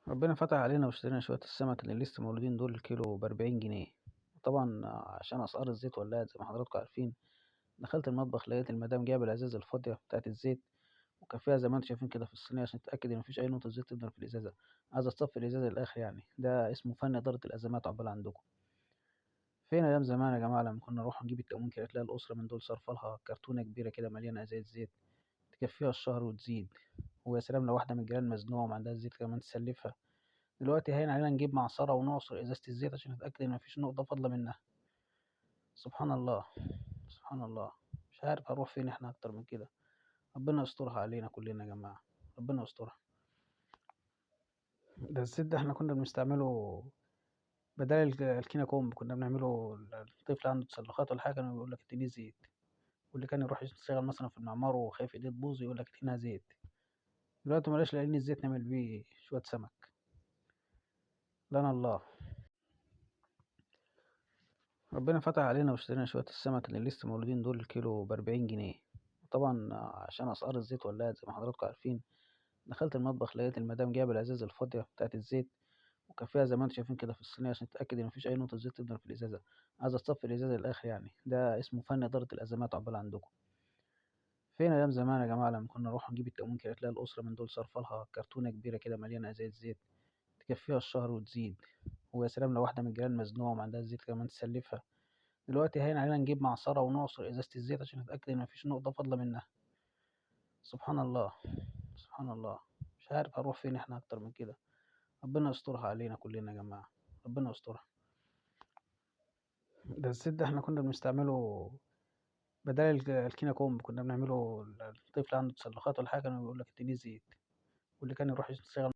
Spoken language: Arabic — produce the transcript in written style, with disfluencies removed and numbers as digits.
ربنا فتح علينا واشترينا شوية السمك اللي لسه مولودين دول الكيلو ب40 جنيه. طبعا عشان أسعار الزيت ولعت زي ما حضراتكم عارفين. دخلت المطبخ لقيت المدام جايبة الأزازة الفاضية بتاعة الزيت، وكان فيها زي ما انتوا شايفين كده في الصينية عشان تتأكد إن مفيش أي نقطة زيت تفضل في الإزازة. عايزة تصفي الإزازة للآخر، يعني ده اسمه فن إدارة الأزمات عقبال عندكم. فين أيام زمان يا جماعة لما كنا نروح نجيب التموين كده تلاقي الأسرة من دول صرفالها كرتونة كبيرة كده مليانة أزايز زيت تكفيها الشهر وتزيد. ويا سلام لو واحدة من الجيران مزنوقة ومعندهاش زيت كمان تسلفها. دلوقتي هين علينا نجيب معصرة ونعصر إزازة الزيت عشان نتأكد إن مفيش نقطة فاضلة منها. سبحان الله. سبحان الله. مش عارف هنروح فين احنا أكتر من كده. ربنا يسترها علينا كلنا يا جماعة. ربنا يسترها. ده الزيت ده احنا كنا بنستعمله بدل الكينا كومب، كنا بنعمله الطفل عنده تسلخات ولا حاجة كانوا بيقول لك اديني زيت. واللي كان يروح يشتغل مثلا في المعمار وخايف ايديه تبوظ يقول لك ادينا زيت. دلوقتي ملاش لاقيين الزيت نعمل بيه شوية سمك. لنا الله. ربنا فتح علينا واشترينا شوية السمك اللي لسه مولودين دول الكيلو ب40 جنيه. طبعا عشان أسعار الزيت ولعت زي ما حضراتكم عارفين. دخلت المطبخ لقيت المدام جايبة الأزازة الفاضية بتاعة الزيت، وكان فيها زي ما انتوا شايفين كده في الصينية عشان تتأكد إن مفيش أي نقطة زيت تفضل في الإزازة. عايزة تصفي الإزازة للآخر، يعني ده اسمه فن إدارة الأزمات عقبال عندكم. فين أيام زمان يا جماعة لما كنا نروح نجيب التموين كده تلاقي الأسرة من دول صرفالها كرتونة كبيرة كده مليانة أزايز زيت تكفيها الشهر وتزيد. ويا سلام لو واحدة من الجيران مزنوقة ومعندهاش زيت كمان تسلفها. دلوقتي هين علينا نجيب معصرة ونعصر إزازة الزيت عشان نتأكد إن مفيش نقطة فاضلة منها. سبحان الله. سبحان الله. مش عارف هنروح فين احنا أكتر من كده. ربنا يسترها علينا كلنا يا جماعة. ربنا يسترها. ده الزيت ده احنا كنا بنستعمله بدل الكينا كومب، كنا بنعمله الطفل عنده تسلخات ولا حاجة كانوا بيقول لك اديني زيت. واللي كان يروح يشتغل